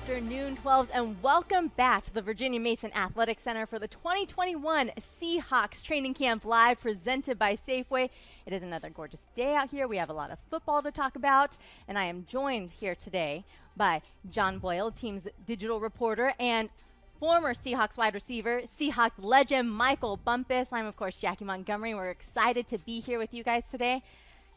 afternoon, 12s, and welcome back to the Virginia Mason Athletic Center for the 2021 Seahawks Training Camp Live presented by Safeway. It is another gorgeous day out here. We have a lot of football to talk about, and I am joined here today by John Boyle, team's digital reporter, and former Seahawks wide receiver, Seahawks legend Michael Bumpus. I'm, of course, Jackie Montgomery. We're excited to be here with you guys today.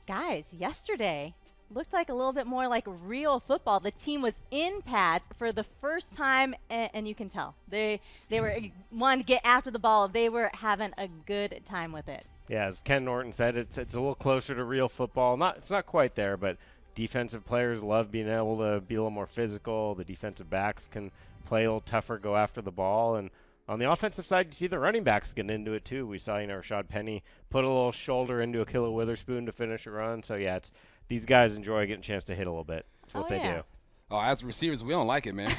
Guys, yesterday looked like a little bit more like real football. The team was in pads for the first time, and you can tell. They were wanting to get after the ball. They were having a good time with it. Yeah, as Ken Norton said, it's a little closer to real football. It's not quite there, but defensive players love being able to be a little more physical. The defensive backs can play a little tougher, go after the ball. And on the offensive side, you see the running backs getting into it too. We saw, Rashad Penny put a little shoulder into Akilla Witherspoon to finish a run. So, yeah, these guys enjoy getting a chance to hit a little bit. That's what they do. Oh, as receivers, we don't like it, man.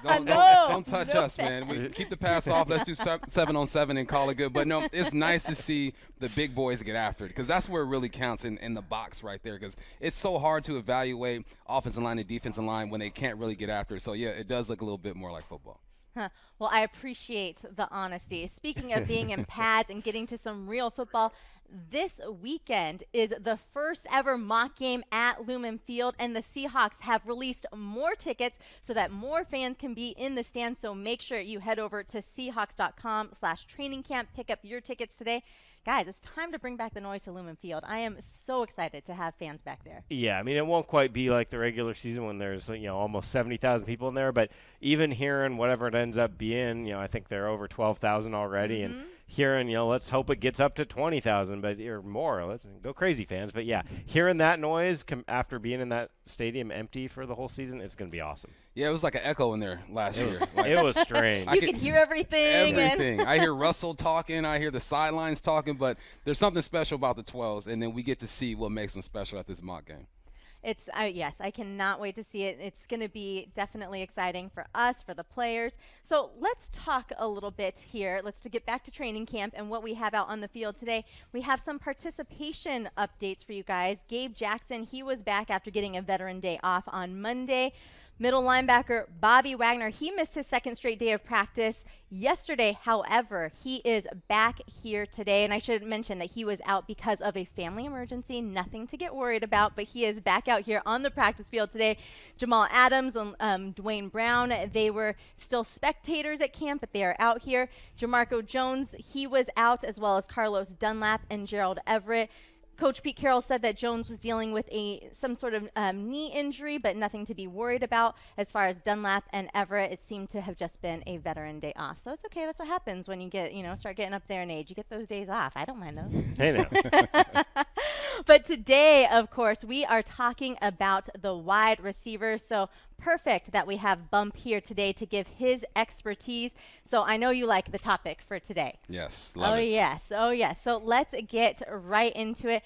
don't touch us, man. We keep the pass off. Let's do 7-on-7 and call it good. But, no, it's nice to see the big boys get after it because that's where it really counts in the box right there because it's so hard to evaluate offensive line and defensive line when they can't really get after it. So, yeah, it does look a little bit more like football. Well, I appreciate the honesty. Speaking of being in pads and getting to some real football, this weekend is the first ever mock game at Lumen Field, and the Seahawks have released more tickets so that more fans can be in the stands. So make sure you head over to Seahawks.com/training camp, pick up your tickets today. Guys, it's time to bring back the noise to Lumen Field. I am so excited to have fans back there. Yeah, I mean, it won't quite be like the regular season when there's, almost 70,000 people in there, but even hearing whatever it ends up being, I think they're over 12,000 already, and hearing, let's hope it gets up to 20,000 or more. Let's go crazy, fans. But, yeah, hearing that noise after being in that stadium empty for the whole season, it's going to be awesome. Yeah, it was like an echo in there last year. It was strange. You could hear everything. Everything. I hear Russell talking. I hear the sidelines talking. But there's something special about the 12s, and then we get to see what makes them special at this mock game. Yes, I cannot wait to see it. It's going to be definitely exciting for us, for the players. So let's talk a little bit here. Let's get back to training camp and what we have out on the field today. We have some participation updates for you guys. Gabe Jackson, he was back after getting a veteran day off on Monday. Middle linebacker Bobby Wagner, he missed his second straight day of practice yesterday. However, he is back here today. And I should mention that he was out because of a family emergency. Nothing to get worried about, but he is back out here on the practice field today. Jamal Adams and Dwayne Brown, they were still spectators at camp, but they are out here. Jamarco Jones, he was out, as well as Carlos Dunlap and Gerald Everett. Coach Pete Carroll said that Jones was dealing with some sort of knee injury, but nothing to be worried about. As far as Dunlap and Everett, it seemed to have just been a veteran day off. So it's okay. That's what happens when you start getting up there in age. You get those days off. I don't mind those. I know. But today, of course, we are talking about the wide receivers. So perfect that we have Bump here today to give his expertise. So I know you like the topic for today. Yes, love it. Oh, yes. So let's get right into it.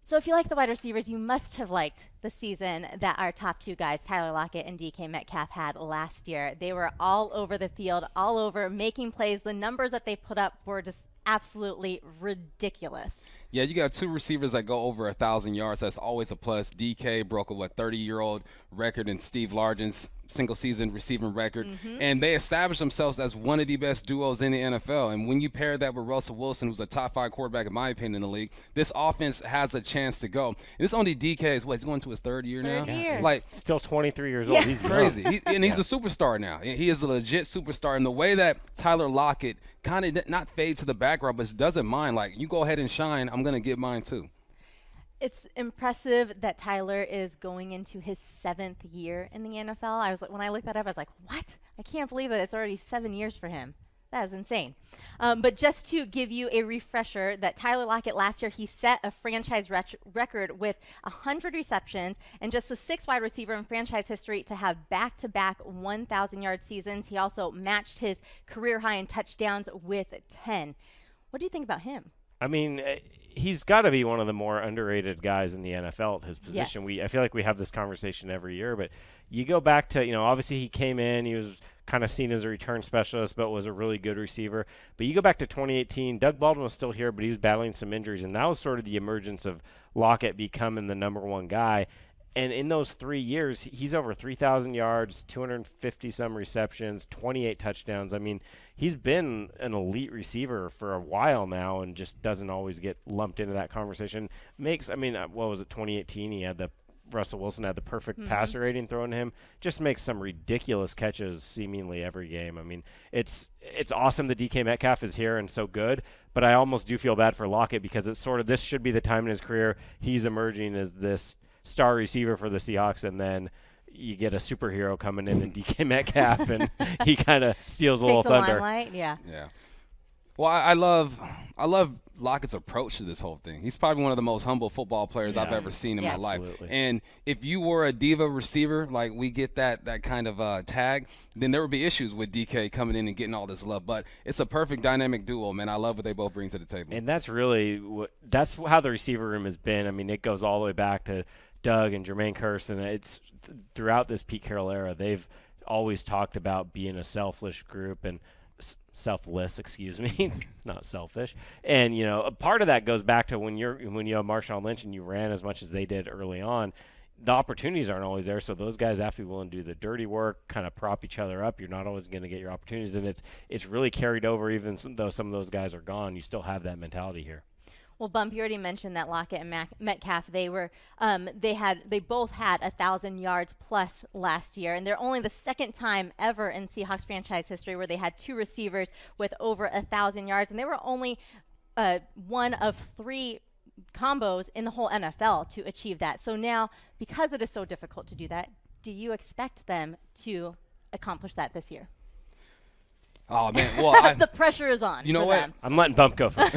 So if you like the wide receivers, you must have liked the season that our top two guys, Tyler Lockett and DK Metcalf, had last year. They were all over the field, all over, making plays. The numbers that they put up were just absolutely ridiculous. Yeah, you got two receivers that go over 1,000 yards. That's always a plus. DK broke a 30-year-old record in Steve Largent's single-season receiving record. And they established themselves as one of the best duos in the NFL. And when you pair that with Russell Wilson, who's a top-5 quarterback, in my opinion, in the league, this offense has a chance to go. And this only DK is, he's going to his third year now? Third year. Like, still 23 years old. He's crazy. He's a superstar now. He is a legit superstar. And the way that Tyler Lockett kind of not fade to the background, but doesn't mind, like, you go ahead and shine, I'm going to get mine too. It's impressive that Tyler is going into his 7th year in the NFL. When I looked that up, I was like, what? I can't believe that it's already 7 years for him. That is insane. But just to give you a refresher, that Tyler Lockett last year, he set a franchise record with 100 receptions and just the 6th wide receiver in franchise history to have back-to-back 1,000-yard seasons. He also matched his career high in touchdowns with 10. What do you think about him? I mean, he's got to be one of the more underrated guys in the NFL at his position. Yes. I feel like we have this conversation every year, but you go back to, obviously he came in, he was kind of seen as a return specialist, but was a really good receiver. But you go back to 2018, Doug Baldwin was still here, but he was battling some injuries, and that was sort of the emergence of Lockett becoming the number one guy. And in those 3 years, he's over 3,000 yards, 250 some receptions, 28 touchdowns. I mean, he's been an elite receiver for a while now and just doesn't always get lumped into that conversation. What was it, 2018? Russell Wilson had the perfect passer rating thrown to him. Just makes some ridiculous catches seemingly every game. I mean, it's awesome that DK Metcalf is here and so good, but I almost do feel bad for Lockett because it's sort of this should be the time in his career he's emerging as this star receiver for the Seahawks, and then you get a superhero coming in and DK Metcalf, and he kind of steals a little thunder. Limelight, yeah. Well, I love Lockett's approach to this whole thing. He's probably one of the most humble football players I've ever seen in my life. Absolutely. And if you were a diva receiver, like we get that kind of tag, then there would be issues with DK coming in and getting all this love. But it's a perfect dynamic duo, man. I love what they both bring to the table. And that's how the receiver room has been. I mean, it goes all the way back to Doug and Jermaine Kearse, and it's throughout this Pete Carroll era, they've always talked about being a selfless group and selfless, excuse me, not selfish. And a part of that goes back to when you have Marshawn Lynch and you ran as much as they did early on. The opportunities aren't always there, so those guys have to be willing to do the dirty work, kind of prop each other up. You're not always going to get your opportunities, and it's really carried over. Even though some of those guys are gone, you still have that mentality here. Well, Bump, you already mentioned that Lockett and Metcalf, they both had 1,000 yards plus last year, and they're only the second time ever in Seahawks franchise history where they had two receivers with over 1,000 yards, and they were only one of 3 combos in the whole NFL to achieve that. So now, because it is so difficult to do that, do you expect them to accomplish that this year? Oh, man. Well, the pressure is on. You know what? I'm letting Bump go first.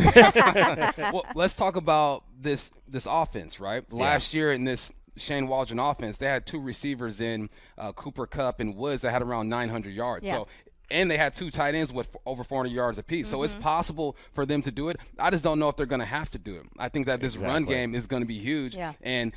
Well, let's talk about this offense, right? Yeah. Last year in this Shane Waldron offense, they had 2 receivers in Cooper Kupp and Woods that had around 900 yards. Yeah. And they had 2 tight ends with over 400 yards apiece. So it's possible for them to do it. I just don't know if they're going to have to do it. I think that this run game is going to be huge. Yeah. And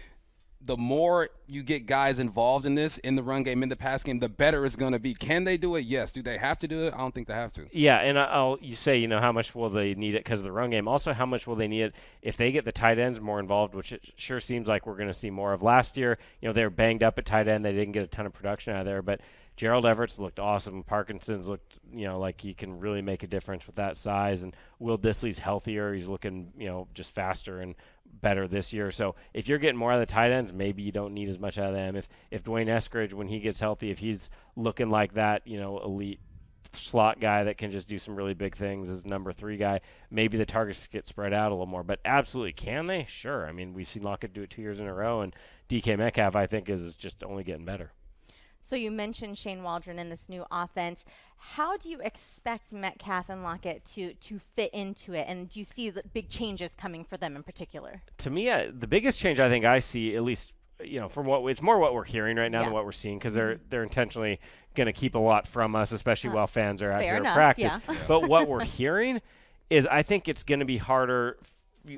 the more you get guys involved in the run game, in the pass game, the better it's going to be. Can they do it? Yes. Do they have to do it? I don't think they have to. Yeah, and you say, how much will they need it because of the run game? Also, how much will they need it if they get the tight ends more involved, which it sure seems like we're going to see more of. Last year, they were banged up at tight end. They didn't get a ton of production out of there, but Gerald Everett's looked awesome. Parkinson's looked, like he can really make a difference with that size. And Will Dissly's healthier. He's looking, just faster and better this year. So if you're getting more out of the tight ends, maybe you don't need as much out of them. If Dwayne Eskridge, when he gets healthy, if he's looking like that, elite slot guy that can just do some really big things as number 3 guy, maybe the targets get spread out a little more. But absolutely, can they? Sure. I mean, we've seen Lockett do it 2 years in a row, and DK Metcalf, I think, is just only getting better. So you mentioned Shane Waldron in this new offense. How do you expect Metcalf and Lockett to fit into it? And do you see the big changes coming for them in particular? To me, the biggest change I think I see, at least from it's more what we're hearing right now than what we're seeing, because they're intentionally going to keep a lot from us, especially while fans are out here at practice. Yeah. But what we're hearing is I think it's going to be harder.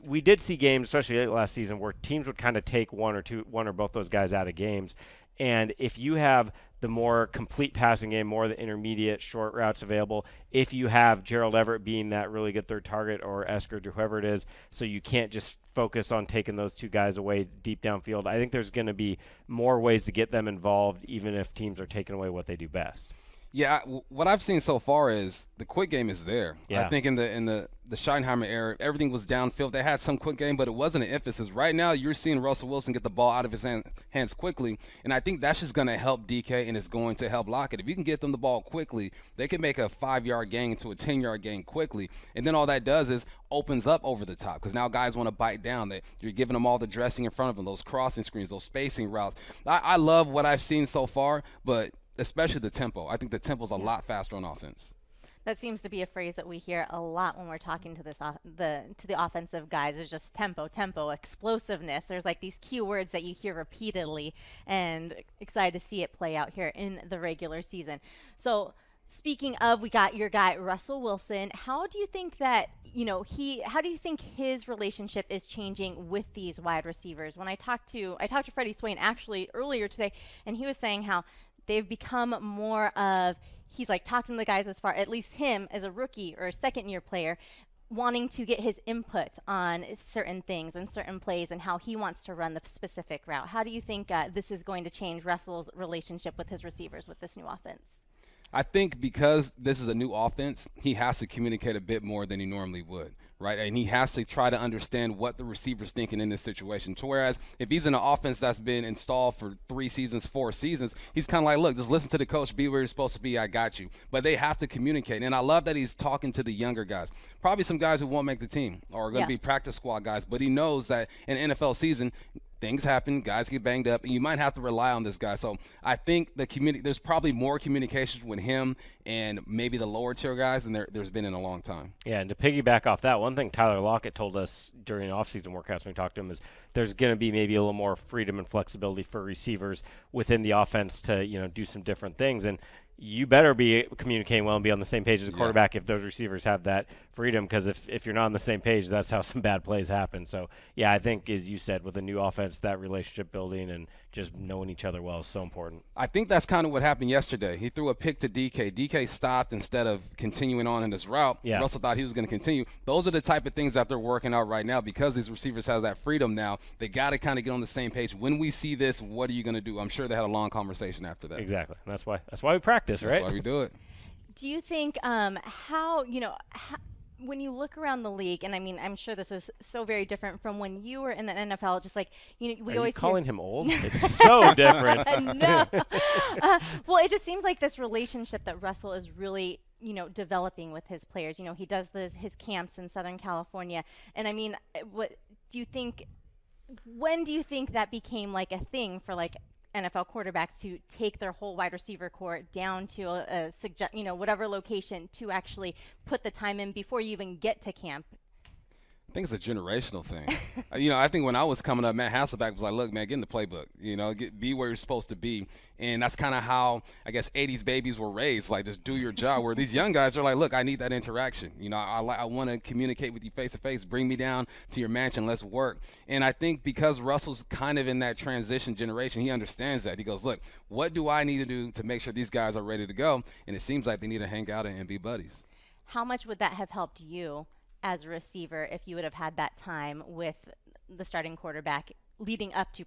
We did see games, especially last season, where teams would kind of take one or both those guys out of games. And if you have the more complete passing game, more of the intermediate short routes available, if you have Gerald Everett being that really good third target or Eskridge or whoever it is, so you can't just focus on taking those 2 guys away deep downfield, I think there's going to be more ways to get them involved, even if teams are taking away what they do best. Yeah, what I've seen so far is the quick game is there. Yeah. I think in the Schottenheimer era, everything was downfield. They had some quick game, but it wasn't an emphasis. Right now, you're seeing Russell Wilson get the ball out of his hands quickly, and I think that's just going to help DK and it's going to help Lockett. If you can get them the ball quickly, they can make a 5-yard gain into a 10-yard gain quickly, and then all that does is opens up over the top because now guys want to bite down. You're giving them all the dressing in front of them, those crossing screens, those spacing routes. I love what I've seen so far, but especially the tempo. I think the tempo's a lot faster on offense. That seems to be a phrase that we hear a lot when we're talking to the offensive guys, is just tempo, explosiveness. There's like these key words that you hear repeatedly, and excited to see it play out here in the regular season. So speaking of, we got your guy Russell Wilson. How do you think that how do you think his relationship is changing with these wide receivers? When I talked to Freddie Swain actually earlier today, and he was saying how they've become more of, he's like talking to the guys as far, at least him as a rookie or a second-year player, wanting to get his input on certain things and certain plays and how he wants to run the specific route. How do you think this is going to change Russell's relationship with his receivers with this new offense? I think because this is a new offense, he has to communicate a bit more than he normally would, right? And he has to try to understand what the receiver's thinking in this situation. So whereas if he's in an offense that's been installed for 3 seasons, 4 seasons, he's kind of like, look, just listen to the coach, be where you're supposed to be, I got you. But they have to communicate. And I love that he's talking to the younger guys, probably some guys who won't make the team or are going to be practice squad guys. But he knows that in an NFL season, things happen, guys get banged up, and you might have to rely on this guy. So I think there's probably more communication with him and maybe the lower tier guys than there's been in a long time. Yeah, and to piggyback off that, one thing Tyler Lockett told us during off-season workouts when we talked to him is there's going to be maybe a little more freedom and flexibility for receivers within the offense to, do some different things. And you better be communicating well and be on the same page as the quarterback if those receivers have that freedom, because if you're not on the same page, that's how some bad plays happen. So, yeah, I think, as you said, with a new offense, that relationship building and just knowing each other well is so important. I think that's kind of what happened yesterday. He threw a pick to DK. DK stopped instead of continuing on in this route. Yeah. Russell thought he was going to continue. Those are the type of things that they're working out right now because these receivers have that freedom now. They got to kind of get on the same page. When we see this, what are you going to do? I'm sure they had a long conversation after that. Exactly. And that's why we practice, right? That's why we do it. Do you think when you look around the league, and I mean, I'm sure this is so very different from when you were in the NFL, just like, we Are always you calling him old? It's so different. No. Well, it just seems like this relationship that Russell is really, developing with his players. He does his camps in Southern California. And I mean, when do you think that became like a thing for like NFL quarterbacks to take their whole wide receiver core down to whatever location to actually put the time in before you even get to camp? I think it's a generational thing. I think when I was coming up, Matt Hasselbeck was like, look, man, get in the playbook, be where you're supposed to be. And that's kind of how, I guess, 80s babies were raised, like just do your job, where these young guys are like, look, I need that interaction. I want to communicate with you face to face. Bring me down to your mansion. Let's work. And I think because Russell's kind of in that transition generation, he understands that. He goes, look, what do I need to do to make sure these guys are ready to go? And it seems like they need to hang out and be buddies. How much would that have helped you as a receiver if you would have had that time with the starting quarterback leading up to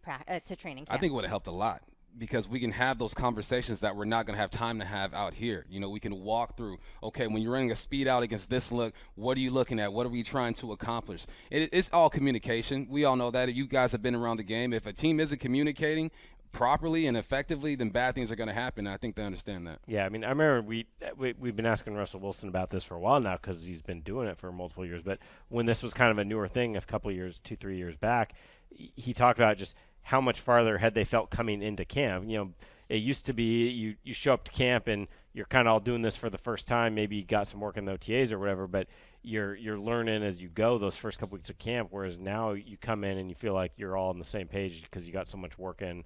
training camp? I think it would have helped a lot because we can have those conversations that we're not going to have time to have out here. We can walk through, okay, when you're running a speed out against this look, what are you looking at? What are we trying to accomplish? It's all communication. We all know that. If you guys have been around the game, if a team isn't communicating properly and effectively, then bad things are going to happen. And I think they understand that. Yeah, I mean, I remember we've been asking Russell Wilson about this for a while now because he's been doing it for multiple years. But when this was kind of a newer thing a couple years, 2-3 years back, he talked about just how much farther ahead they felt coming into camp. It used to be you show up to camp and you're kind of all doing this for the first time. Maybe you got some work in the OTAs or whatever, but you're learning as you go those first couple weeks of camp, whereas now you come in and you feel like you're all on the same page because you got so much work in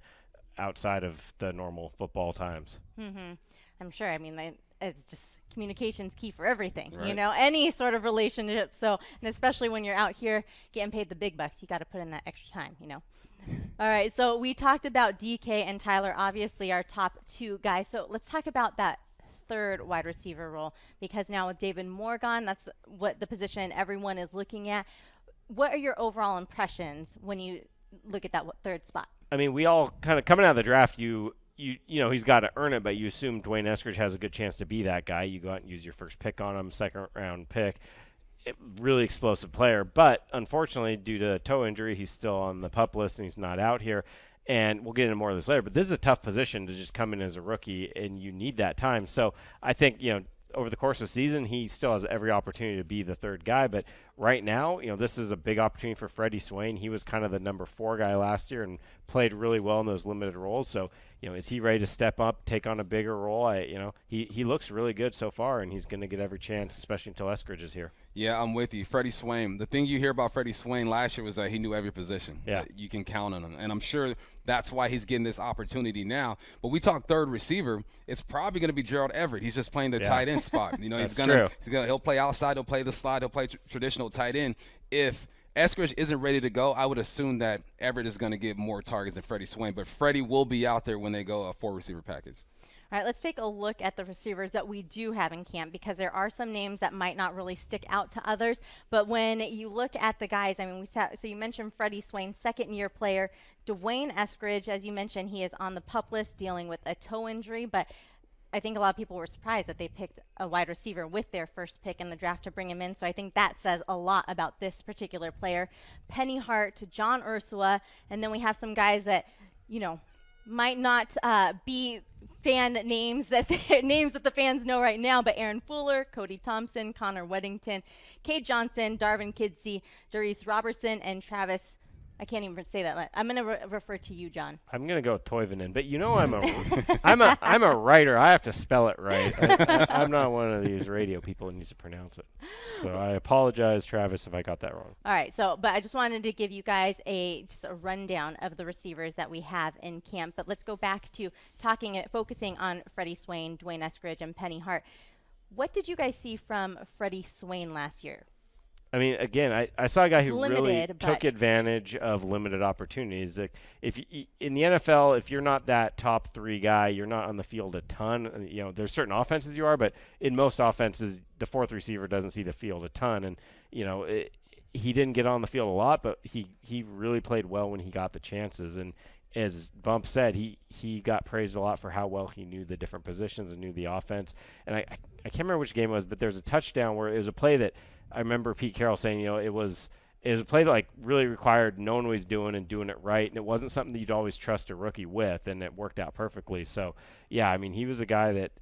outside of the normal football times. Mm-hmm. I'm sure. I mean, it's just communication's key for everything, right. Any sort of relationship. So, and especially when you're out here getting paid the big bucks, you got to put in that extra time, All right. So we talked about DK and Tyler, obviously our top 2 guys. So let's talk about that third wide receiver role, because now with David Moore gone, that's what the position everyone is looking at. What are your overall impressions when you look at that third spot? I mean, we all kind of coming out of the draft, he's got to earn it, but you assume Dwayne Eskridge has a good chance to be that guy. You go out and use your first pick on him, second round pick. Really explosive player, but unfortunately, due to a toe injury, he's still on the PUP list and he's not out here. And we'll get into more of this later, but this is a tough position to just come in as a rookie, and you need that time. So I think, over the course of the season, he still has every opportunity to be the third guy. But right now, this is a big opportunity for Freddie Swain. He was kind of the number 4 guy last year and played really well in those limited roles. So, is he ready to step up, take on a bigger role? He looks really good so far, and he's going to get every chance, especially until Eskridge is here. Yeah, I'm with you. Freddie Swain. The thing you hear about Freddie Swain last year was that he knew every position. Yeah. You can count on him. And I'm sure that's why he's getting this opportunity now. But we talk third receiver, it's probably going to be Gerald Everett. He's just playing the tight end spot. He'll play outside, he'll play the slide, he'll play traditional tight end. If Eskridge isn't ready to go, I would assume that Everett is going to get more targets than Freddie Swain. But Freddie will be out there when they go a 4 receiver package. All All right, let's take a look at the receivers that we do have in camp, because there are some names that might not really stick out to others. But when you look at the guys, I mean, so you mentioned Freddie Swain, second-year player. Dwayne Eskridge, as you mentioned, he is on the PUP list dealing with a toe injury, but I think a lot of people were surprised that they picked a wide receiver with their first pick in the draft to bring him in. So I think that says a lot about this particular player. Penny Hart, John Ursula, and then we have some guys that, you know, might not be fan names that the fans know right now, but Aaron Fuller, Cody Thompson, Connor Weddington, Cade Johnson, Darvin Kidsey, Darius Robertson, and Travis. I can't even say that. I'm going to refer to you, John. I'm going to go with Toivonen, but you know I'm a writer. I have to spell it right. I'm not one of these radio people who needs to pronounce it. So I apologize, Travis, if I got that wrong. All right. So, but I just wanted to give you guys just a rundown of the receivers that we have in camp. But let's go back to focusing on Freddie Swain, Dwayne Eskridge, and Penny Hart. What did you guys see from Freddie Swain last year? I mean, again, I saw a guy who limited, really took advantage of limited opportunities. Like, in the NFL, if you're not that top 3 guy, you're not on the field a ton. You know, there's certain offenses you are, but in most offenses, the 4th receiver doesn't see the field a ton. And you know, he didn't get on the field a lot, but he really played well when he got the chances. And as Bump said, he got praised a lot for how well he knew the different positions and knew the offense. And I can't remember which game it was, but there's a touchdown where it was a play that I remember Pete Carroll saying, you know, it was a play that like really required knowing what he's doing and doing it right, and it wasn't something that you'd always trust a rookie with, and it worked out perfectly. So, yeah, I mean, he was a guy that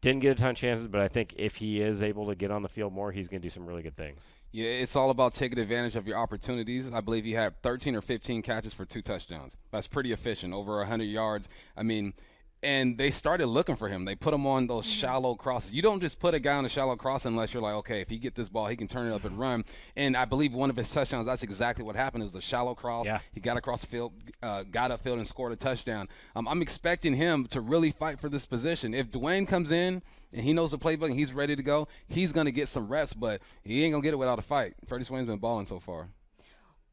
didn't get a ton of chances, but I think if he is able to get on the field more, he's going to do some really good things. Yeah, it's all about taking advantage of your opportunities. I believe he had 13 or 15 catches for 2 touchdowns. That's pretty efficient, over 100 yards. I mean, and they started looking for him. They put him on those shallow crosses. You don't just put a guy on a shallow cross unless you're like, okay, if he get this ball, he can turn it up and run. And I believe one of his touchdowns, that's exactly what happened. It was a shallow cross. Yeah. He got across the field, got upfield, and scored a touchdown. I'm expecting him to really fight for this position. If Dwayne comes in and he knows the playbook and he's ready to go, he's going to get some reps, but he ain't going to get it without a fight. Freddie Swain's been balling so far.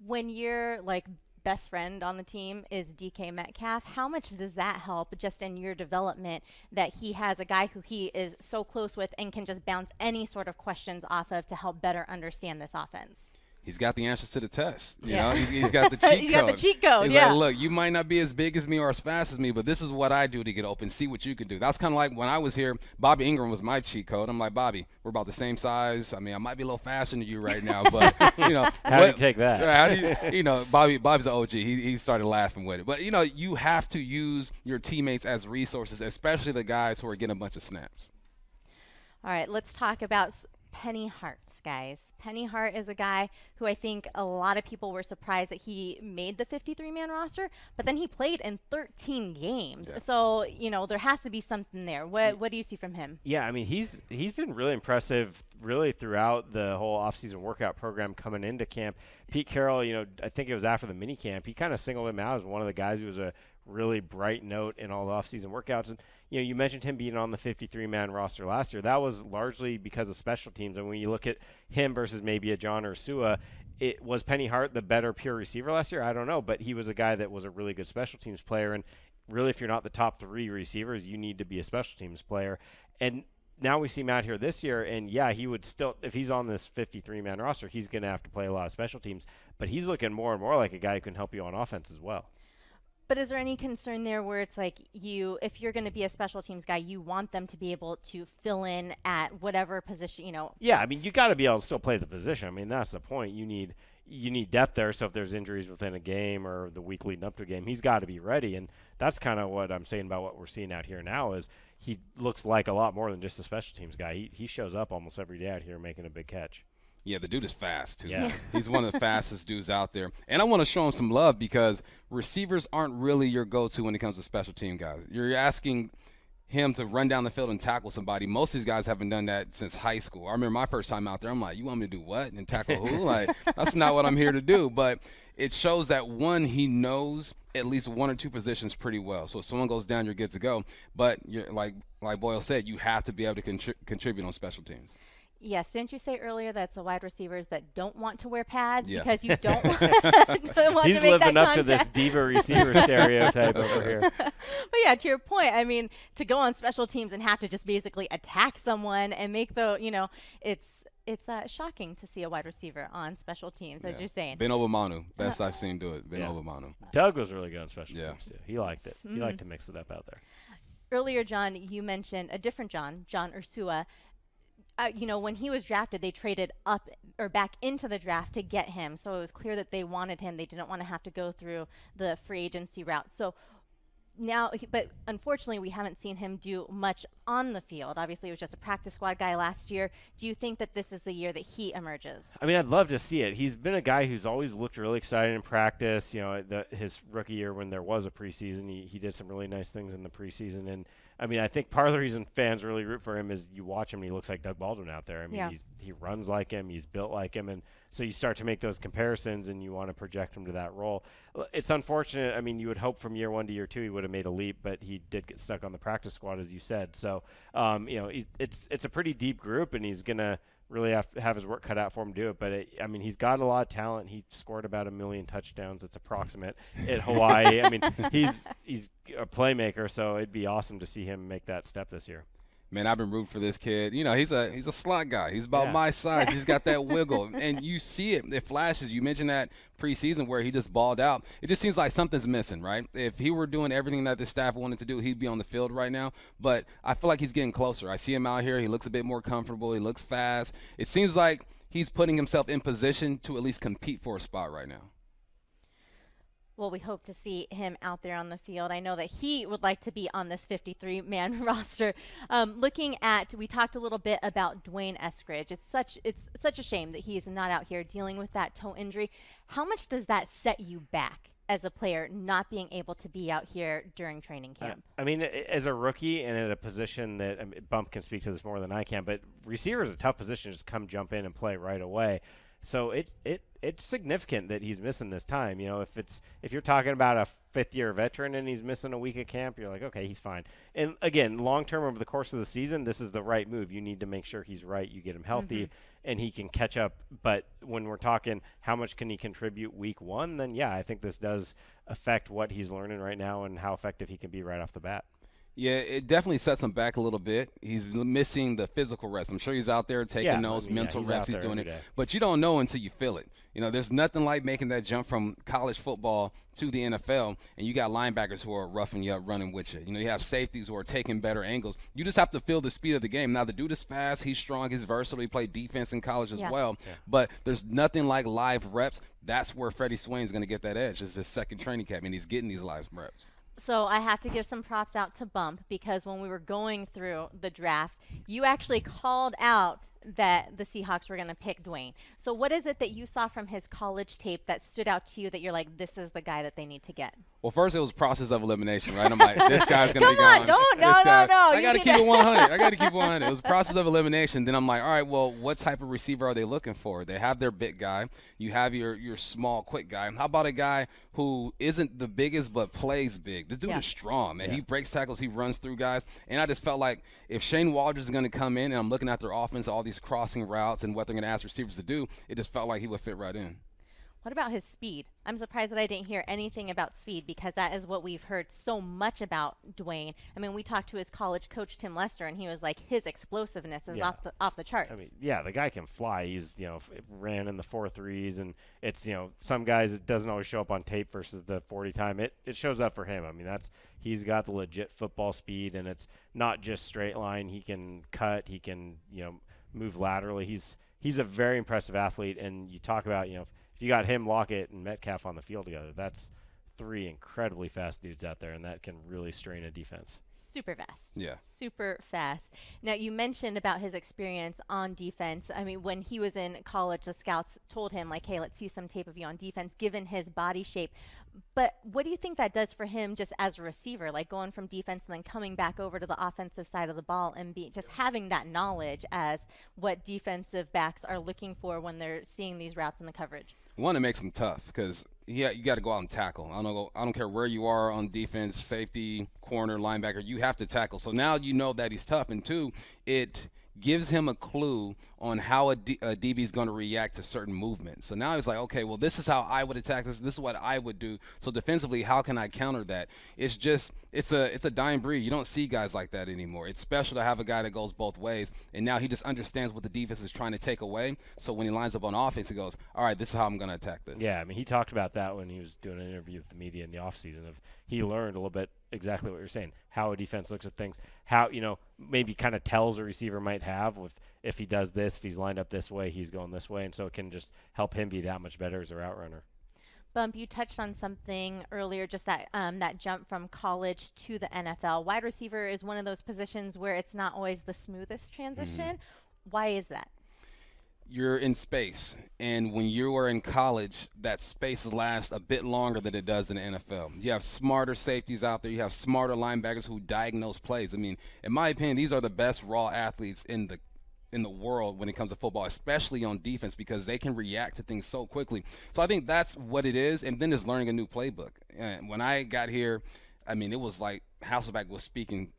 When you're like best friend on the team is DK Metcalf, how much does that help just in your development that he has a guy who he is so close with and can just bounce any sort of questions off of to help better understand this offense? He's got the answers to the test. You know, he's got the cheat code. He's got the cheat code, He's yeah. like, look, you might not be as big as me or as fast as me, but this is what I do to get open. See what you can do. That's kind of like when I was here, Bobby Ingram was my cheat code. I'm like, Bobby, we're about the same size. I mean, I might be a little faster than you right now, but, you know. How do you take that? How do you know, Bobby's the OG. He started laughing with it. But, you know, you have to use your teammates as resources, especially the guys who are getting a bunch of snaps. All right, let's talk about Penny Hart, guys. Penny Hart is a guy who I think a lot of people were surprised that he made the 53-man roster, but then he played in 13 games. Yeah. So, you know, there has to be something there. What do you see from him? Yeah, I mean, he's been really impressive really throughout the whole offseason workout program coming into camp. Pete Carroll, you know, I think it was after the mini camp, he kind of singled him out as one of the guys who was a really bright note in all the offseason workouts. And, you know, you mentioned him being on the 53-man roster last year. That was largely because of special teams. And when you look at him versus maybe a John Ursua, was Penny Hart the better pure receiver last year? I don't know, but he was a guy that was a really good special teams player. And really, if you're not the top 3 receivers, you need to be a special teams player. And now we see him out here this year, and yeah, he would still, if he's on this 53-man roster, he's going to have to play a lot of special teams. But he's looking more and more like a guy who can help you on offense as well. But is there any concern there where it's like if you're going to be a special teams guy, you want them to be able to fill in at whatever position, you know? Yeah, I mean, you got to be able to still play the position. I mean, that's the point. You need depth there, so if there's injuries within a game or the week leading up to a game, he's got to be ready. And that's kind of what I'm saying about what we're seeing out here now is he looks like a lot more than just a special teams guy. He shows up almost every day out here making a big catch. Yeah, the dude is fast, too. Yeah. He's one of the fastest dudes out there. And I want to show him some love because receivers aren't really your go-to when it comes to special team guys. You're asking him to run down the field and tackle somebody. Most of these guys haven't done that since high school. I remember my first time out there, I'm like, you want me to do what? And tackle who? Like, that's not what I'm here to do. But it shows that, one, he knows at least 1 or 2 positions pretty well. So if someone goes down, you're good to go. But you're, like Boyle said, you have to be able to contribute on special teams. Yes, didn't you say earlier that's the wide receivers that don't want to wear pads because you don't, don't want He's to make living that up contact. to this diva receiver stereotype over here. But yeah, to your point, I mean, to go on special teams and have to just basically attack someone and make it's shocking to see a wide receiver on special teams, as you're saying. Ben Obamanu, best I've seen do it. Ben Obamanu. Doug was really good on special teams too. He liked it. He liked to mix it up out there. Earlier, John, you mentioned a different John Ursua. When he was drafted, they traded up or back into the draft to get him. So it was clear that they wanted him. They didn't want to have to go through the free agency route. So now, but unfortunately, we haven't seen him do much on the field. Obviously, he was just a practice squad guy last year. Do you think that this is the year that he emerges? I mean, I'd love to see it. He's been a guy who's always looked really excited in practice. His rookie year when there was a preseason, he did some really nice things in the preseason. And I mean, I think part of the reason fans really root for him is you watch him and he looks like Doug Baldwin out there. I mean, he runs like him. He's built like him. And so you start to make those comparisons and you want to project him to that role. It's unfortunate. I mean, you would hope from year 1 to year 2 he would have made a leap, but he did get stuck on the practice squad, as you said. So, it's a pretty deep group, and he's going to really have his work cut out for him to do it. But, he's got a lot of talent. He scored about 1 million touchdowns. It's approximate at Hawaii. I mean, he's a playmaker, so it'd be awesome to see him make that step this year. Man, I've been rooting for this kid. He's a slot guy. He's about my size. He's got that wiggle. And you see it. It flashes. You mentioned that preseason where he just balled out. It just seems like something's missing, right? If he were doing everything that the staff wanted to do, he'd be on the field right now. But I feel like he's getting closer. I see him out here. He looks a bit more comfortable. He looks fast. It seems like he's putting himself in position to at least compete for a spot right now. Well, we hope to see him out there on the field. I know that he would like to be on this 53-man roster. We talked a little bit about Dwayne Eskridge. It's such a shame that he is not out here dealing with that toe injury. How much does that set you back as a player, not being able to be out here during training camp? I mean, as a rookie and at a position that Bump can speak to this more than I can, but receiver is a tough position to just come jump in and play right away. So it's significant that he's missing this time. If you're talking about a fifth-year veteran and he's missing a week of camp, you're like, okay, he's fine. And again, long-term over the course of the season, this is the right move. You need to make sure he's right. You get him healthy and he can catch up. But when we're talking how much can he contribute week 1, then I think this does affect what he's learning right now and how effective he can be right off the bat. Yeah, it definitely sets him back a little bit. He's missing the physical reps. I'm sure he's out there taking those mental reps. He's doing it. But you don't know until you feel it. There's nothing like making that jump from college football to the NFL, and you got linebackers who are roughing you up, running with you. You have safeties who are taking better angles. You just have to feel the speed of the game. Now, the dude is fast. He's strong. He's versatile. He played defense in college as well. Yeah. But there's nothing like live reps. That's where Freddie Swain's going to get that edge. It's his second training camp, and he's getting these live reps. So I have to give some props out to Bump, because when we were going through the draft, you actually called out that the Seahawks were going to pick Dwayne. So what is it that you saw from his college tape that stood out to you that you're like, this is the guy that they need to get? Well, first it was process of elimination, right? I'm like, this guy's going to be gone. No. I got to keep it 100. I got to keep it 100. It was a process of elimination. Then I'm like, all right, well, what type of receiver are they looking for? They have their big guy. You have your small, quick guy. How about a guy who isn't the biggest but plays big? This dude is strong, man. He breaks tackles. He runs through guys. And I just felt like if Shane Walders is going to come in and I'm looking at their offense, all these crossing routes and what they're going to ask receivers to do, it just felt like he would fit right in. What about his speed? I'm surprised that I didn't hear anything about speed, because that is what we've heard so much about Dwayne. I mean, we talked to his college coach, Tim Lester, and he was like, his explosiveness is off the charts. I mean, the guy can fly. He's, ran in the 4.3s, and it's, some guys, it doesn't always show up on tape versus the 40 time. It shows up for him. I mean, he's got the legit football speed, and it's not just straight line. He can cut. He can, move laterally. He's a very impressive athlete, and you talk about, if you got him, Lockett, and Metcalf on the field together, that's 3 incredibly fast dudes out there, and that can really strain a defense. Super fast. Yeah. Super fast. Now, you mentioned about his experience on defense. I mean, when he was in college, the scouts told him, like, hey, let's see some tape of you on defense, given his body shape. But what do you think that does for him just as a receiver, like going from defense and then coming back over to the offensive side of the ball and just having that knowledge as what defensive backs are looking for when they're seeing these routes in the coverage? One, it makes him tough because you got to go out and tackle. I don't care where you are on defense, safety, corner, linebacker. You have to tackle. So now you know that he's tough. And 2, it gives him a clue on how a DB is going to react to certain movements. So now he's like, okay, well, this is how I would attack this. This is what I would do. So defensively, how can I counter that? It's a dying breed. You don't see guys like that anymore. It's special to have a guy that goes both ways, and now he just understands what the defense is trying to take away. So when he lines up on offense, he goes, all right, this is how I'm going to attack this. Yeah, I mean, he talked about that when he was doing an interview with the media in the offseason. He learned a little bit exactly what you're saying, how a defense looks at things, how, maybe kind of tells a receiver might have with if he does this, if he's lined up this way, he's going this way, and so it can just help him be that much better as a route runner. Bump, you touched on something earlier, just that jump from college to the NFL. Wide receiver is one of those positions where it's not always the smoothest transition. Why is that? You're in space, and when you are in college, that space lasts a bit longer than it does in the NFL. You have smarter safeties out there. You have smarter linebackers who diagnose plays. I mean, in my opinion, these are the best raw athletes in the world when it comes to football, especially on defense, because they can react to things so quickly. So I think that's what it is, and then there's learning a new playbook. And when I got here, I mean, it was like Hasselbeck was speaking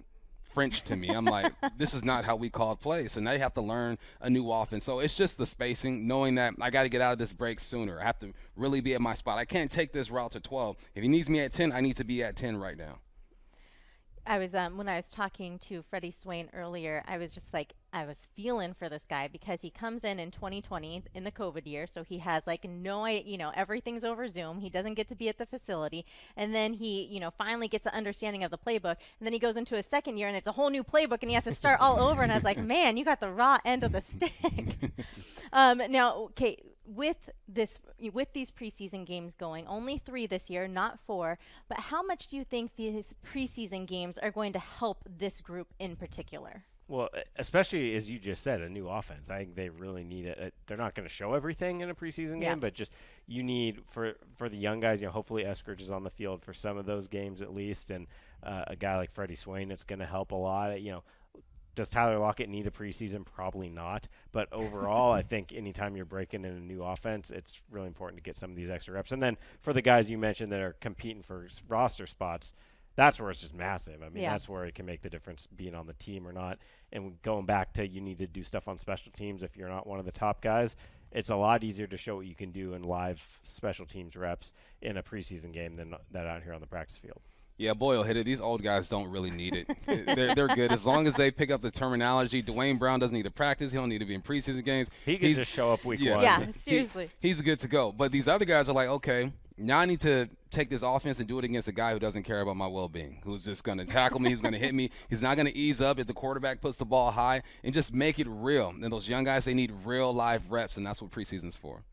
French to me. I'm like, this is not how we called plays. So now you have to learn a new offense. So it's just the spacing, knowing that I got to get out of this break sooner. I have to really be at my spot. I can't take this route to 12. If he needs me at 10, I need to be at 10 right now. I was when I was talking to Freddie Swain earlier, I was just like, I was feeling for this guy because he comes in 2020 in the COVID year, so he has like everything's over Zoom. He doesn't get to be at the facility, and then he finally gets the understanding of the playbook, and then he goes into his second year and it's a whole new playbook and he has to start all over. And I was like, man, you got the raw end of the stick. Now, okay. With these preseason games going, only 3 this year, not 4, but how much do you think these preseason games are going to help this group in particular? Well, especially as you just said, a new offense. I think they really need it. They're not going to show everything in a preseason game, but just you need for the young guys. Hopefully Eskridge is on the field for some of those games at least, and a guy like Freddie Swain, it's going to help a lot. Does Tyler Lockett need a preseason? Probably not. But overall, I think anytime you're breaking in a new offense, it's really important to get some of these extra reps. And then for the guys you mentioned that are competing for roster spots, that's where it's just massive. I mean, that's where it can make the difference being on the team or not. And going back to you need to do stuff on special teams if you're not one of the top guys, it's a lot easier to show what you can do in live special teams reps in a preseason game than that out here on the practice field. Yeah, Boyle hit it. These old guys don't really need it. They're good. As long as they pick up the terminology, Dwayne Brown doesn't need to practice. He don't need to be in preseason games. He can just show up week 1. Yeah, seriously. He's good to go. But these other guys are like, okay, now I need to take this offense and do it against a guy who doesn't care about my well-being, who's just going to tackle me, he's going to hit me. He's not going to ease up if the quarterback puts the ball high, and just make it real. And those young guys, they need real live reps, and that's what preseason's for.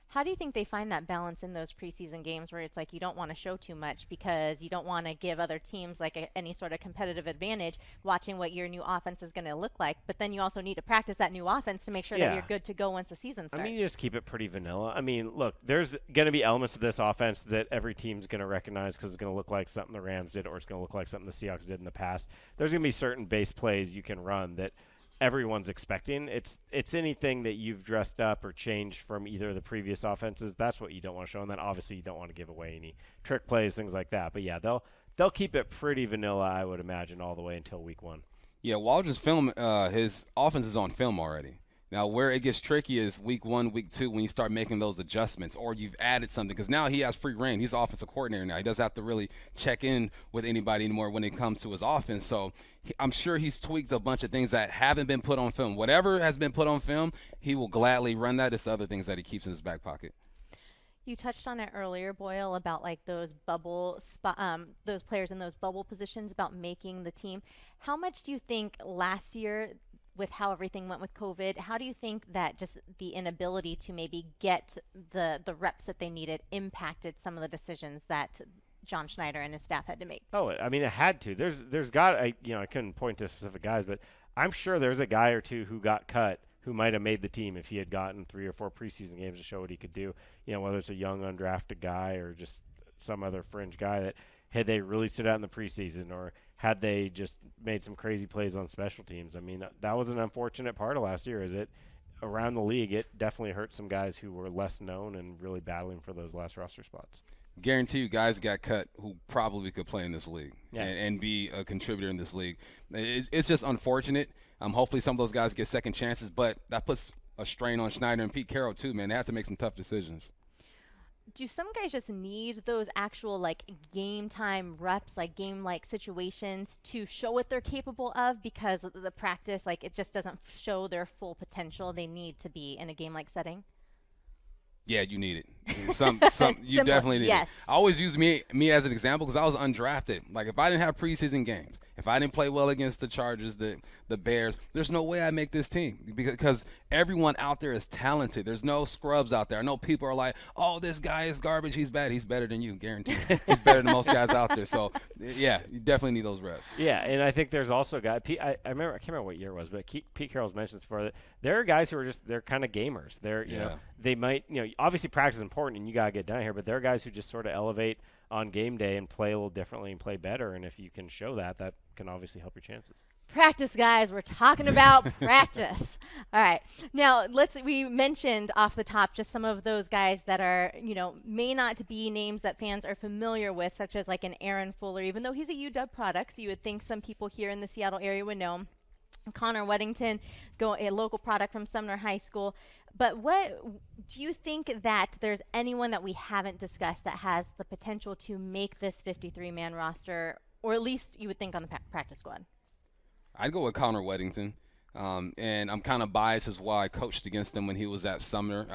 How do you think they find that balance in those preseason games where it's like you don't want to show too much because you don't want to give other teams like any sort of competitive advantage watching what your new offense is going to look like, but then you also need to practice that new offense to make sure that you're good to go once the season starts? I mean, you just keep it pretty vanilla. I mean, look, there's going to be elements of this offense that every team's going to recognize because it's going to look like something the Rams did or it's going to look like something the Seahawks did in the past. There's going to be certain base plays you can run that everyone's expecting. It's anything that you've dressed up or changed from either of the previous offenses. That's what you don't want to show, and then obviously you don't want to give away any trick plays, things like that. But yeah, they'll keep it pretty vanilla, I would imagine, all the way until week 1. Yeah, Waldron's film, his offense is on film already. Now, where it gets tricky is week 1, week 2, when you start making those adjustments or you've added something. Because now he has free reign. He's the offensive coordinator now. He doesn't have to really check in with anybody anymore when it comes to his offense. So I'm sure he's tweaked a bunch of things that haven't been put on film. Whatever has been put on film, he will gladly run that. It's the other things that he keeps in his back pocket. You touched on it earlier, Boyle, about like those those players in those bubble positions, about making the team. How much do you think last year, with how everything went with COVID, how do you think that just the inability to maybe get the reps that they needed impacted some of the decisions that John Schneider and his staff had to make? Oh, I mean, it had to. There's got I couldn't point to specific guys, but I'm sure there's a guy or two who got cut who might have made the team if he had gotten 3 or 4 preseason games to show what he could do. Whether it's a young undrafted guy or just some other fringe guy that had they really stood out in the preseason or had they just made some crazy plays on special teams. I mean, that was an unfortunate part of last year, is it around the league, it definitely hurt some guys who were less known and really battling for those last roster spots. Guarantee you guys got cut who probably could play in this league Yeah. and be a contributor in this league. It's just unfortunate. Hopefully some of those guys get second chances, but that puts a strain on Schneider and Pete Carroll too, man. They have to make some tough decisions. Do some guys just need those actual like game time reps, like game like situations to show what they're capable of, because the practice, like, it just doesn't show their full potential? They need to be in a game like setting. Yeah, you need it. You definitely need yes. it. I always use me as an example because I was undrafted. Like, if I didn't have preseason games, if I didn't play well against the Chargers, the Bears, there's no way I make this team because everyone out there is talented. There's no scrubs out there. I know people are like, oh, this guy is garbage. He's bad. He's better than you, guaranteed. He's better than most guys out there. So, yeah, you definitely need those reps. Yeah, and I think there's also guys. I can't remember what year it was, but Pete Carroll's mentioned this before. There are guys who are they're kind of gamers. They're you know, they might, obviously practice is important and you gotta get done here, but there are guys who just sort of elevate on game day and play a little differently and play better. And if you can show that, that can obviously help your chances. Practice, guys. We're talking about practice. All right. Now, we mentioned off the top just some of those guys that are, may not be names that fans are familiar with, such as like an Aaron Fuller, even though he's a UW product. So you would think some people here in the Seattle area would know him. Connor Weddington, a local product from Sumner High School. But what do you think that there's anyone that we haven't discussed that has the potential to make this 53-man roster, or at least you would think on the practice squad? I'd go with Connor Weddington. And I'm kind of biased as why I coached against him when he was at Sumner.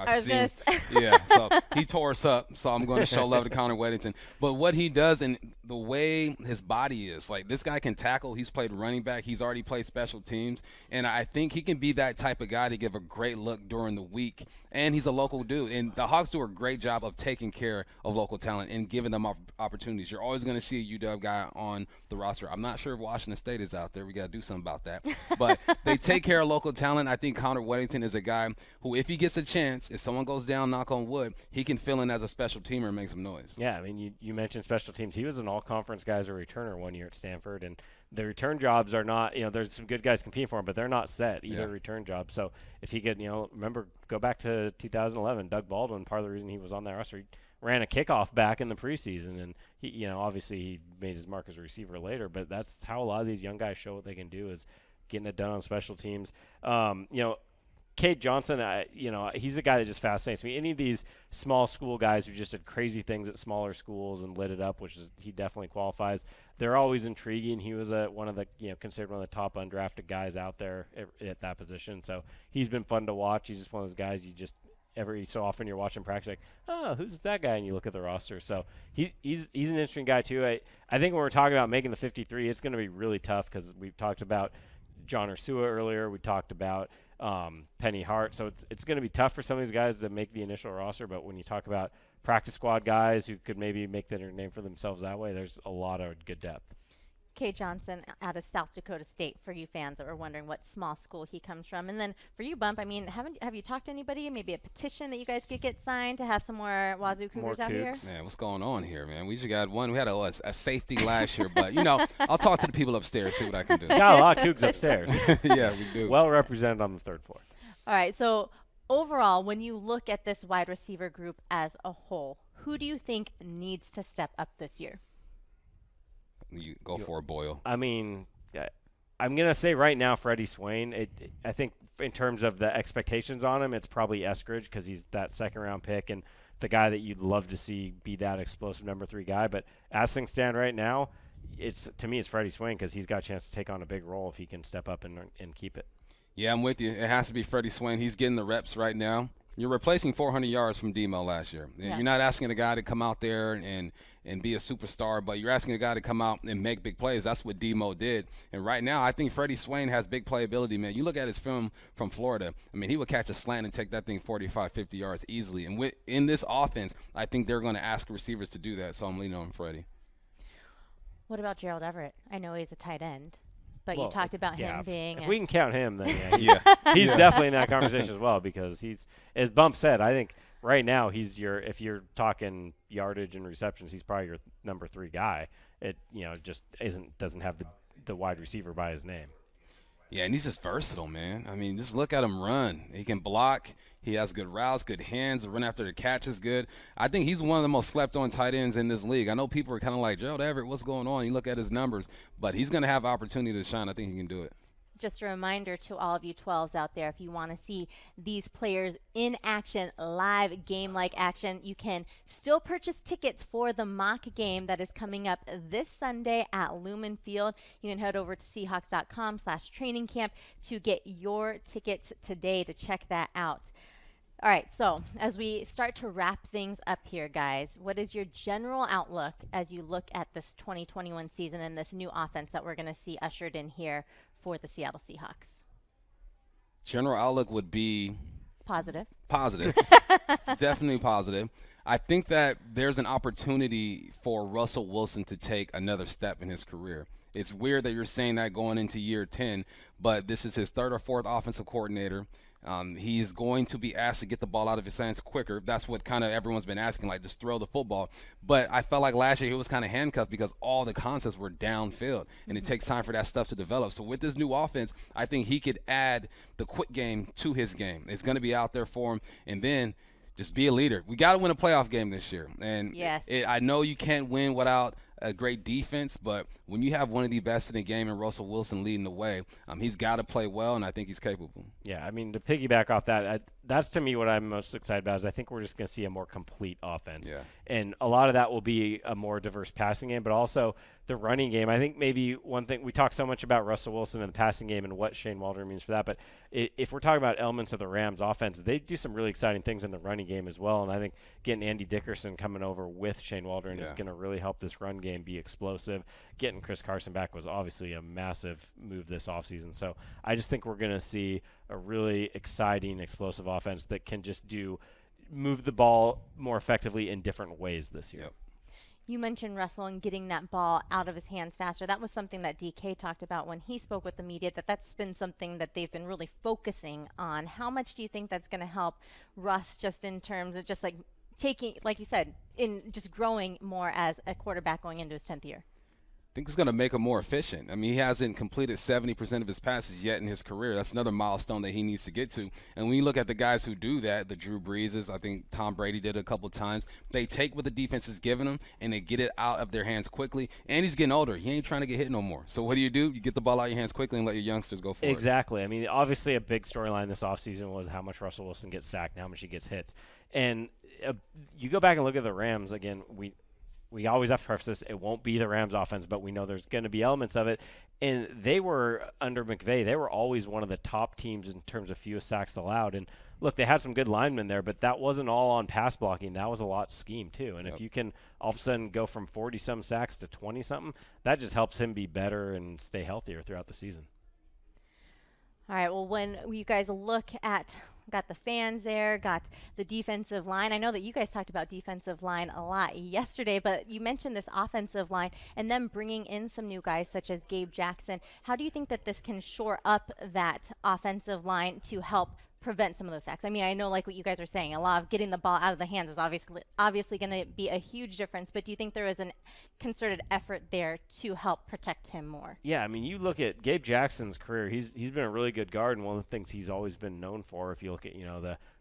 So he tore us up. So I'm going to show love to Connor Weddington. But what he does and the way his body is, like, this guy can tackle. He's played running back. He's already played special teams. And I think he can be that type of guy to give a great look during the week. And he's a local dude. And the Hawks do a great job of taking care of local talent and giving them opportunities. You're always going to see a UW guy on the roster. I'm not sure if Washington State is out there. We got to do something about that. But they take care of local talent. I think Connor Weddington is a guy who, if he gets a chance, if someone goes down, knock on wood, he can fill in as a special teamer and make some noise. Yeah, I mean, you mentioned special teams. He was an all-conference guy as a returner one year at Stanford, and the return jobs are not, there's some good guys competing for him, but they're not set, either return job. So if he could, remember, go back to 2011, Doug Baldwin, part of the reason he was on that roster, he ran a kickoff back in the preseason, and he, obviously he made his mark as a receiver later, but that's how a lot of these young guys show what they can do, is getting it done on special teams. Cade Johnson, he's a guy that just fascinates me. Any of these small school guys who just did crazy things at smaller schools and lit it up, he definitely qualifies. They're always intriguing. He was one of the, considered one of the top undrafted guys out there at that position. So he's been fun to watch. He's just one of those guys you just every so often you're watching practice like, oh, who's that guy? And you look at the roster. So he's an interesting guy too. I think when we're talking about making the 53, it's going to be really tough because we've talked about John Ursua earlier. We talked about Penny Hart. So it's going to be tough for some of these guys to make the initial roster. But when you talk about practice squad guys who could maybe make their name for themselves that way, there's a lot of good depth. Cade Johnson out of South Dakota State, for you fans that were wondering what small school he comes from. And then for you, Bump, I mean, have you talked to anybody, maybe a petition that you guys could get signed to have some more Wazoo Cougars out here? Man, what's going on here, man? We just got one. We had a safety last year, but, I'll talk to the people upstairs, see what I can do. Got a lot of Cougs upstairs. Yeah, we do. Well represented on the third floor. All right, so overall, when you look at this wide receiver group as a whole, who do you think needs to step up this year? You go for it, Boyle. I mean, I'm going to say right now Freddie Swain. I think in terms of the expectations on him, it's probably Eskridge because he's that second-round pick and the guy that you'd love to see be that explosive number 3 guy. But as things stand right now, to me it's Freddie Swain because he's got a chance to take on a big role if he can step up and keep it. Yeah, I'm with you. It has to be Freddie Swain. He's getting the reps right now. You're replacing 400 yards from Demo last year. Yeah. You're not asking a guy to come out there and be a superstar, but you're asking a guy to come out and make big plays. That's what Demo did. And right now, I think Freddie Swain has big playability, man. You look at his film from Florida. I mean, he would catch a slant and take that thing 45, 50 yards easily. And in this offense, I think they're going to ask receivers to do that, so I'm leaning on Freddie. What about Gerald Everett? I know he's a tight end. But you talked about him being if we can count him, then he's definitely in that conversation as well because he's, as Bump said, I think right now if you're talking yardage and receptions, he's probably your number 3 guy. It just doesn't have the wide receiver by his name. Yeah, and he's just versatile, man. I mean, just look at him run. He can block. He has good routes, good hands. The run after the catch is good. I think he's one of the most slept-on tight ends in this league. I know people are kind of like, Gerald Everett, what's going on? You look at his numbers, but he's going to have opportunity to shine. I think he can do it. Just a reminder to all of you 12s out there, if you want to see these players in action, live game-like action, you can still purchase tickets for the mock game that is coming up this Sunday at Lumen Field. You can head over to Seahawks.com/training camp to get your tickets today to check that out. All right, so as we start to wrap things up here, guys, what is your general outlook as you look at this 2021 season and this new offense that we're going to see ushered in here for the Seattle Seahawks? General outlook would be positive. Definitely positive. I think that there's an opportunity for Russell Wilson to take another step in his career. It's weird that you're saying that going into year 10, but this is his third or fourth offensive coordinator. He is going to be asked to get the ball out of his hands quicker. That's what kind of everyone's been asking, like just throw the football. But I felt like last year he was kind of handcuffed because all the concepts were downfield, and it takes time for that stuff to develop. So with this new offense, I think he could add the quick game to his game. It's going to be out there for him, and then just be a leader. We got to win a playoff game this year. And yes. I know you can't win without a great defense, but when you have one of the best in the game and Russell Wilson leading the way, he's got to play well, and I think he's capable. Yeah, I mean, to piggyback off that, that's to me what I'm most excited about is I think we're just going to see a more complete offense. Yeah. And a lot of that will be a more diverse passing game, but also the running game. I think maybe one thing, we talk so much about Russell Wilson and the passing game and what Shane Waldron means for that, but if we're talking about elements of the Rams offense, they do some really exciting things in the running game as well, and I think getting Andy Dickerson coming over with Shane Waldron is going to really help this run game be explosive. Getting Chris Carson back was obviously a massive move this offseason, so I just think we're going to see a really exciting, explosive offense that can just move the ball more effectively in different ways this year. Yep. You mentioned Russell and getting that ball out of his hands faster. That was something that DK talked about when he spoke with the media, that's been something that they've been really focusing on. How much do you think that's going to help Russ just in terms of just like taking, like you said, in just growing more as a quarterback going into his 10th year? I think it's going to make him more efficient. I mean, he hasn't completed 70% of his passes yet in his career. That's another milestone that he needs to get to. And when you look at the guys who do that, the Drew Breeses, I think Tom Brady did it a couple times, they take what the defense is giving them and they get it out of their hands quickly. And he's getting older. He ain't trying to get hit no more. So what do? You get the ball out of your hands quickly and let your youngsters go for it. Exactly. I mean, obviously a big storyline this offseason was how much Russell Wilson gets sacked and how much he gets hit. And you go back and look at the Rams, again, we always have to preface this, it won't be the Rams offense, but we know there's going to be elements of it. And they were, under McVay, they were always one of the top teams in terms of fewest sacks allowed. And look, they had some good linemen there, but that wasn't all on pass blocking. That was a lot scheme too. And if you can all of a sudden go from 40-some sacks to 20-something, that just helps him be better and stay healthier throughout the season. All right, well, when you guys look at, got the fans there, got the defensive line. I know that you guys talked about defensive line a lot yesterday, but you mentioned this offensive line and then bringing in some new guys such as Gabe Jackson. How do you think that this can shore up that offensive line to help prevent some of those sacks? I mean, I know like what you guys are saying, a lot of getting the ball out of the hands is obviously going to be a huge difference, but do you think there is a concerted effort there to help protect him more? Yeah, I mean, you look at Gabe Jackson's career, he's been a really good guard, and one of the things he's always been known for, if you look at,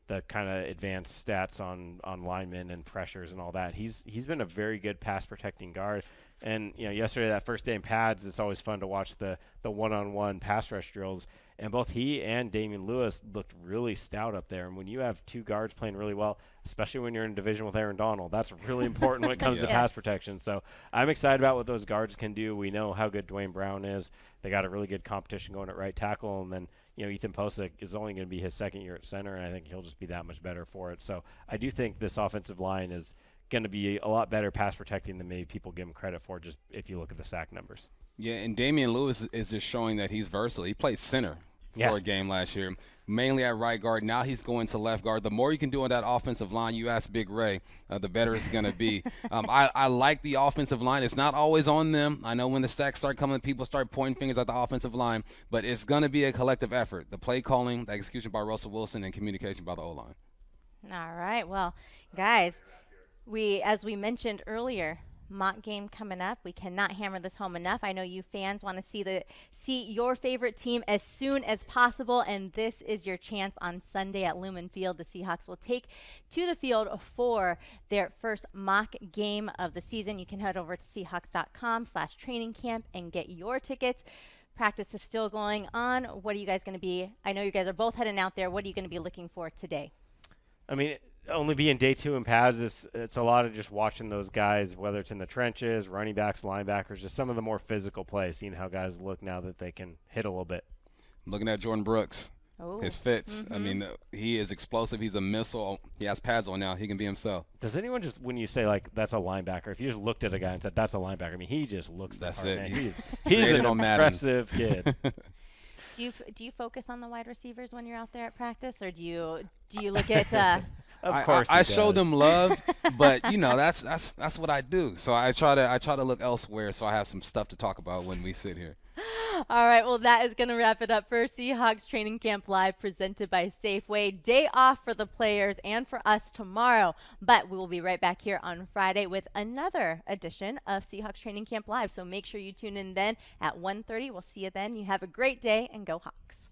the kind of advanced stats on linemen and pressures and all that, he's been a very good pass protecting guard. And, yesterday, that first day in pads, it's always fun to watch the one-on-one pass rush drills. And both he and Damian Lewis looked really stout up there. And when you have two guards playing really well, especially when you're in a division with Aaron Donald, that's really important when it comes to pass protection. So I'm excited about what those guards can do. We know how good Dwayne Brown is. They got a really good competition going at right tackle. And then, Ethan Posick is only going to be his second year at center, and I think he'll just be that much better for it. So I do think this offensive line is going to be a lot better pass protecting than maybe people give him credit for, just if you look at the sack numbers. Yeah, and Damian Lewis is just showing that he's versatile. He played center for a game last year, mainly at right guard. Now he's going to left guard. The more you can do on that offensive line, you ask Big Ray, the better it's going to be. I like the offensive line. It's not always on them. I know when the sacks start coming, people start pointing fingers at the offensive line, but it's going to be a collective effort. The play calling, the execution by Russell Wilson, and communication by the O-line. All right. Well, guys, as we mentioned earlier, mock game coming up. We cannot hammer this home enough. I know you fans want to see your favorite team as soon as possible, and this is your chance on Sunday at Lumen Field. The Seahawks will take to the field for their first mock game of the season. You can head over to Seahawks.com/training camp and get your tickets. Practice is still going on. What are you guys going to be? I know you guys are both heading out there. What are you going to be looking for today? I mean, only being day 2 in pads, it's a lot of just watching those guys, whether it's in the trenches, running backs, linebackers, just some of the more physical plays, seeing how guys look now that they can hit a little bit. Looking at Jordan Brooks, his fits. Mm-hmm. I mean, he is explosive. He's a missile. He has pads on now. He can be himself. Does anyone just, when you say, like, that's a linebacker, if you just looked at a guy and said, that's a linebacker, I mean, he just looks the That's part, it. man. He's an impressive kid. Do you focus on the wide receivers when you're out there at practice, or do you look at Of course I show them love, but that's what I do. So I try to look elsewhere, so I have some stuff to talk about when we sit here. All right, well, that is going to wrap it up for Seahawks Training Camp Live presented by Safeway. Day off for the players and for us tomorrow, but we will be right back here on Friday with another edition of Seahawks Training Camp Live. So make sure you tune in then at 1:30. We'll see you then. You have a great day, and go Hawks.